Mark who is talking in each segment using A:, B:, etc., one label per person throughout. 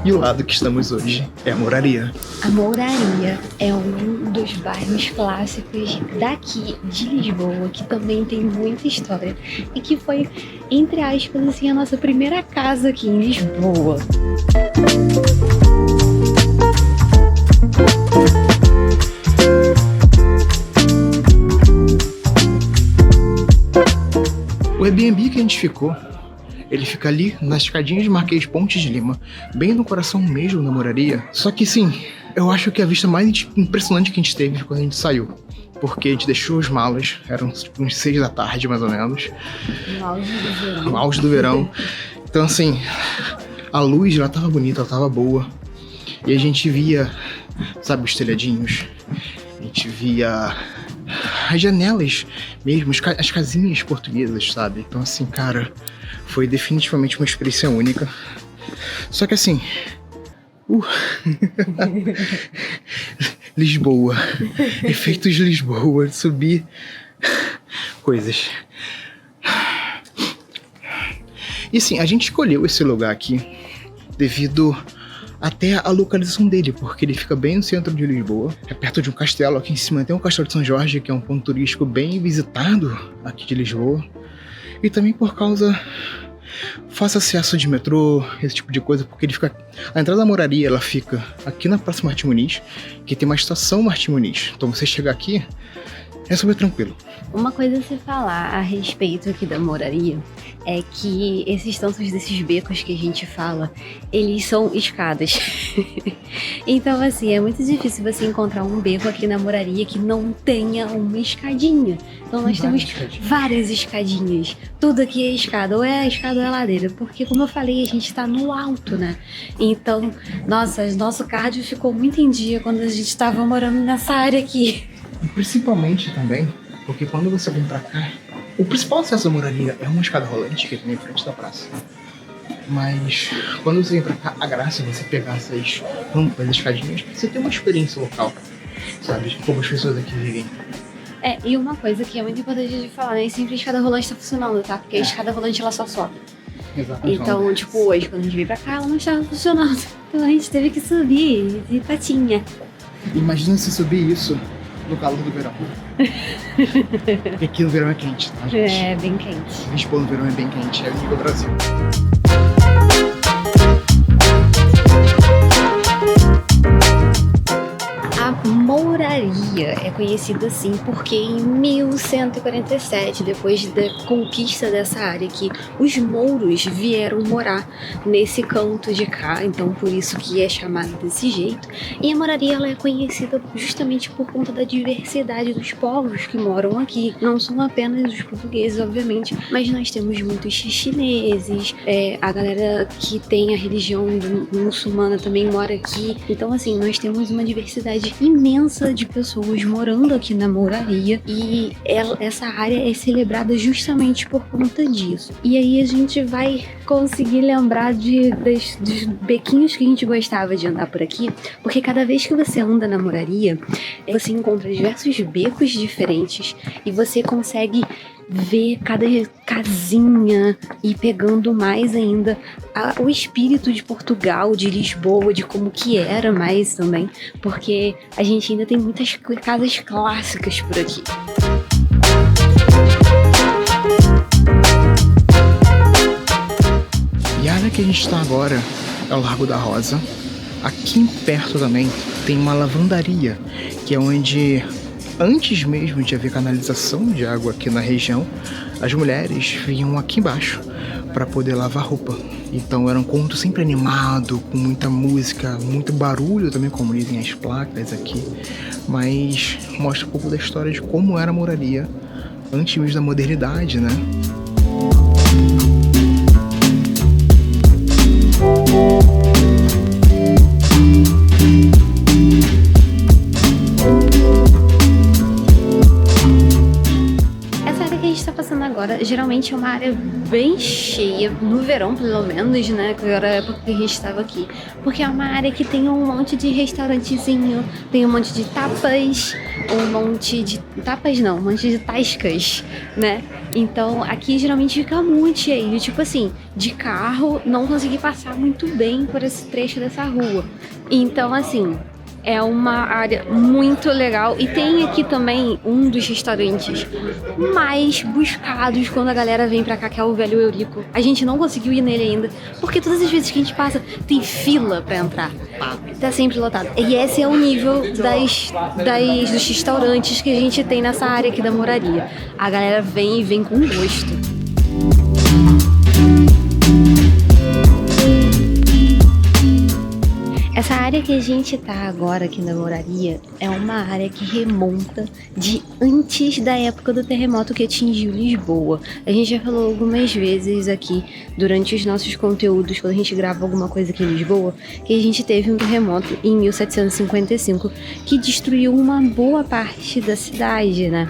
A: E o lado que estamos hoje é a Moraria.
B: A Moraria é um dos bairros clássicos daqui de Lisboa, que também tem muita história e que foi, entre aspas, assim, a nossa primeira casa aqui em Lisboa.
A: O Airbnb que a gente ficou, ele fica ali nas escadinhas de Marquês de Pontes de Lima, bem no coração mesmo da Moraria. Só que sim, eu acho que a vista mais impressionante que a gente teve foi quando a gente saiu. Porque a gente deixou as malas, eram tipo uns 6 da tarde mais ou menos.
B: No auge do verão.
A: No auge do verão. Então assim, a luz ela tava bonita, ela tava boa. E a gente via, sabe, os telhadinhos. A gente via as janelas mesmo, as casinhas portuguesas, sabe? Então assim, cara, foi definitivamente uma experiência única. Só que assim... Lisboa. Efeitos de Lisboa. Subir coisas. E assim, a gente escolheu esse lugar aqui devido até a localização dele, porque ele fica bem no centro de Lisboa. É perto de um castelo. Aqui em cima tem o Castelo de São Jorge, que é um ponto turístico bem visitado aqui de Lisboa. E também por causa... Faça acesso de metrô, esse tipo de coisa, porque ele fica... A entrada da Moraria, ela fica aqui na Praça Martim Muniz, que tem uma estação Martim Muniz. Então você chegar aqui, é super tranquilo.
B: Uma coisa a se falar a respeito aqui da Moraria é que esses tantos desses becos que a gente fala, eles são escadas. Então, assim, é muito difícil você encontrar um beco aqui na Moraria que não tenha uma escadinha. Então nós temos várias escadinhas. Tudo aqui é escada, ou é a escada ou é a ladeira. Porque, como eu falei, a gente tá no alto, né? Então, nossa, nosso cardio ficou muito em dia quando a gente estava morando nessa área aqui.
A: E principalmente também, porque quando você vem pra cá, o principal acesso da Moraria é uma escada rolante que tem em frente da praça. Mas quando você vem pra cá, a graça é você pegar essas rampas, escadinhas, pra você ter uma experiência local, sabe? Como as pessoas aqui vivem.
B: E uma coisa que é muito importante de falar, nem sempre a escada rolante tá funcionando, tá? Porque a escada rolante ela só sobe.
A: Exatamente.
B: Então, tipo, hoje, quando a gente veio pra cá, ela não estava funcionando. Então a gente teve que subir de patinha.
A: Imagina se subir isso no calor do verão. Porque aqui no verão é quente, tá, gente?
B: É, bem quente.
A: Lisboa no verão é bem quente, é o nível Brasil.
B: A Moraria é conhecida assim porque em 1147, depois da conquista dessa área aqui, os mouros vieram morar nesse canto de cá, então por isso que é chamado desse jeito. E a Moraria ela é conhecida justamente por conta da diversidade dos povos que moram aqui. Não são apenas os portugueses, obviamente, mas nós temos muitos chineses, a galera que tem a religião muçulmana também mora aqui. Então assim, nós temos uma diversidade imensa de pessoas morando aqui na Moraria e essa área é celebrada justamente por conta disso. E aí a gente vai conseguir lembrar dos bequinhos que a gente gostava de andar por aqui, porque cada vez que você anda na Moraria, você encontra diversos becos diferentes e você consegue ver cada casinha e pegando mais ainda o espírito de Portugal, de Lisboa, de como que era mais também, porque a gente ainda tem muitas casas clássicas por aqui.
A: E a área que a gente está agora é o Largo da Rosa. Aqui perto também tem uma lavandaria, que é onde... Antes mesmo de haver canalização de água aqui na região, as mulheres vinham aqui embaixo para poder lavar roupa. Então era um conto sempre animado, com muita música, muito barulho também, como dizem as placas aqui. Mas mostra um pouco da história de como era a Moraria antes mesmo da modernidade, né?
B: Agora, geralmente geralmente é uma área bem cheia, no verão pelo menos, né, que era a época que a gente estava aqui, porque é uma área que tem um monte de restaurantezinho, tem um monte de tapas, um monte de tascas, né? Então aqui geralmente fica muito cheio, tipo assim, de carro não consegui passar muito bem por esse trecho dessa rua. Então assim, é uma área muito legal e tem aqui também um dos restaurantes mais buscados quando a galera vem pra cá, que é o Velho Eurico. A gente não conseguiu ir nele ainda, porque todas as vezes que a gente passa tem fila pra entrar. Tá sempre lotado. E esse é o nível dos restaurantes que a gente tem nessa área aqui da Moraria. A galera vem e vem com gosto. Essa área que a gente tá agora aqui na Moraria é uma área que remonta de antes da época do terremoto que atingiu Lisboa. A gente já falou algumas vezes aqui durante os nossos conteúdos, quando a gente grava alguma coisa aqui em Lisboa, que a gente teve um terremoto em 1755 que destruiu uma boa parte da cidade, né?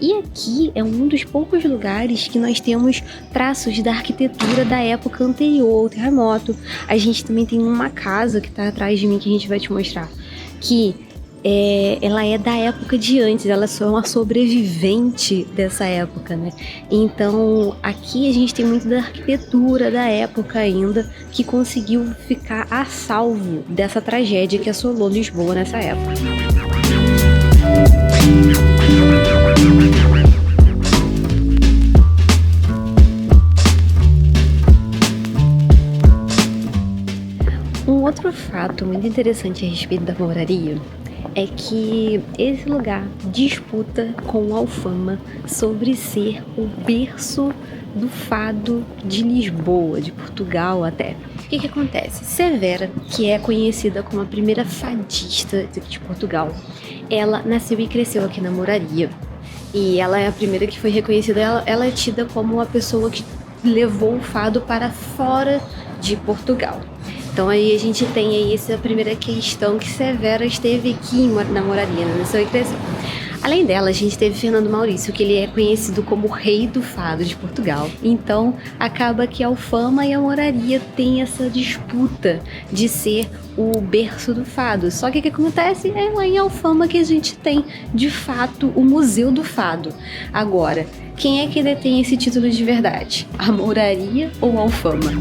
B: E aqui é um dos poucos lugares que nós temos traços da arquitetura da época anterior ao terremoto. A gente também tem uma casa que tá atrás de mim que a gente vai te mostrar, que ela é da época de antes, ela só é uma sobrevivente dessa época, né? Então aqui a gente tem muito da arquitetura da época ainda, que conseguiu ficar a salvo dessa tragédia que assolou Lisboa nessa época. Um outro fato muito interessante a respeito da Moraria é que esse lugar disputa com Alfama sobre ser o berço do fado de Lisboa, de Portugal até. O que acontece? Severa, que é conhecida como a primeira fadista de Portugal, ela nasceu e cresceu aqui na Moraria. E ela é a primeira que foi reconhecida, ela é tida como a pessoa que levou o fado para fora de Portugal. Então aí a gente tem aí essa primeira questão, que Severa esteve aqui na Moraria, né? Nasceu e cresceu. Além dela, a gente teve Fernando Maurício, que ele é conhecido como o rei do fado de Portugal. Então acaba que a Alfama e a Moraria têm essa disputa de ser o berço do fado. Só que o que acontece é lá em Alfama que a gente tem, de fato, o Museu do Fado. Agora, quem é que detém esse título de verdade? A Moraria ou a Alfama?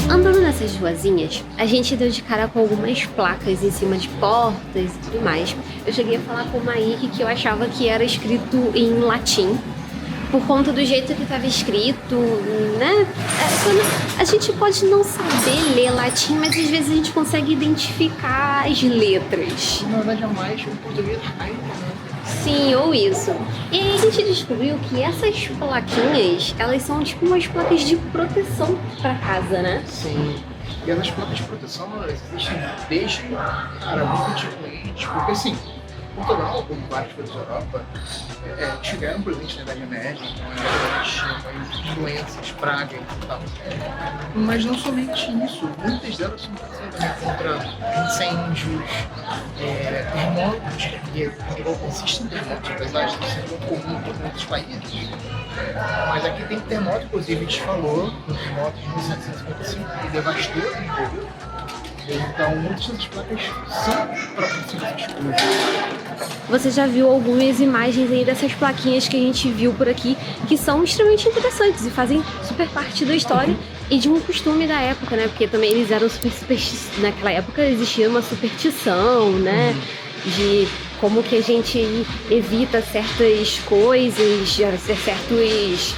B: Andando nessas ruazinhas, a gente deu de cara com algumas placas em cima de portas e tudo mais. Eu cheguei a falar com o Maíque que eu achava que era escrito em latim, por conta do jeito que estava escrito, né? A gente pode não saber ler latim, mas às vezes a gente consegue identificar as letras.
A: Na verdade é mais um português arcaico, né?
B: Sim, ou isso. E aí a gente descobriu que essas plaquinhas, elas são tipo umas placas de proteção para casa, né?
A: Sim. E essas placas de proteção, elas existem desde, cara, muito antigamente, porque assim, Portugal, como vários países da Europa, tiveram presente na Idade Média, então doenças, pragas e tal. Mas não somente isso, muitas delas são também contra incêndios, terremotos, porque Portugal consiste em terremotos, apesar de ser muito comum em outros países. Mas aqui tem terremoto, inclusive a gente falou, no terremoto de 1755, que devastou Lisboa. Então, muitas dessas placas são para proteger essas coisas.
B: Você já viu algumas imagens aí dessas plaquinhas que a gente viu por aqui, que são extremamente interessantes e fazem super parte da história e de um costume da época, né? Porque também eles eram super naquela época existia uma superstição, né? De como que a gente evita certas coisas, certos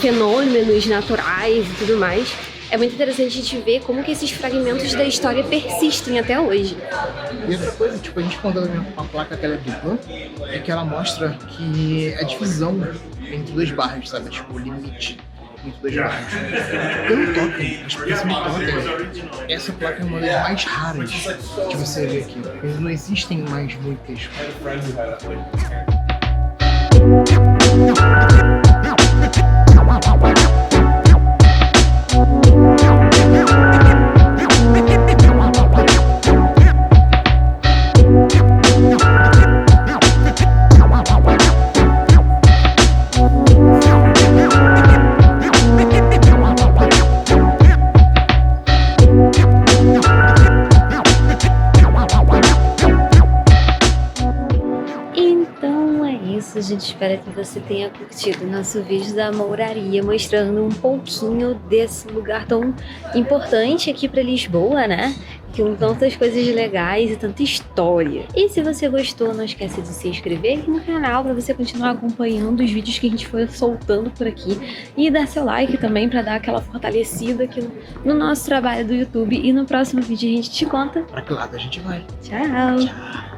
B: fenômenos naturais e tudo mais. É muito interessante a gente ver como que esses fragmentos da história persistem até hoje.
A: E outra coisa, tipo, a gente contando uma placa que ela é dupla, é que ela mostra que a divisão entre dois bairros, sabe? Tipo, o limite entre dois bairros. Pelo totem, a expressão do totem, essa placa é uma das mais raras que você vê aqui. Porque não existem mais muitas.
B: isso, a gente espera que você tenha curtido o nosso vídeo da Mouraria, mostrando um pouquinho desse lugar tão importante aqui para Lisboa, né? Com tantas coisas legais e tanta história. E se você gostou, não esquece de se inscrever aqui no canal para você continuar acompanhando os vídeos que a gente foi soltando por aqui e dar seu like também para dar aquela fortalecida aqui no nosso trabalho do YouTube. E no próximo vídeo a gente te conta
A: Pra que lado a gente vai?
B: Tchau!
A: Tchau!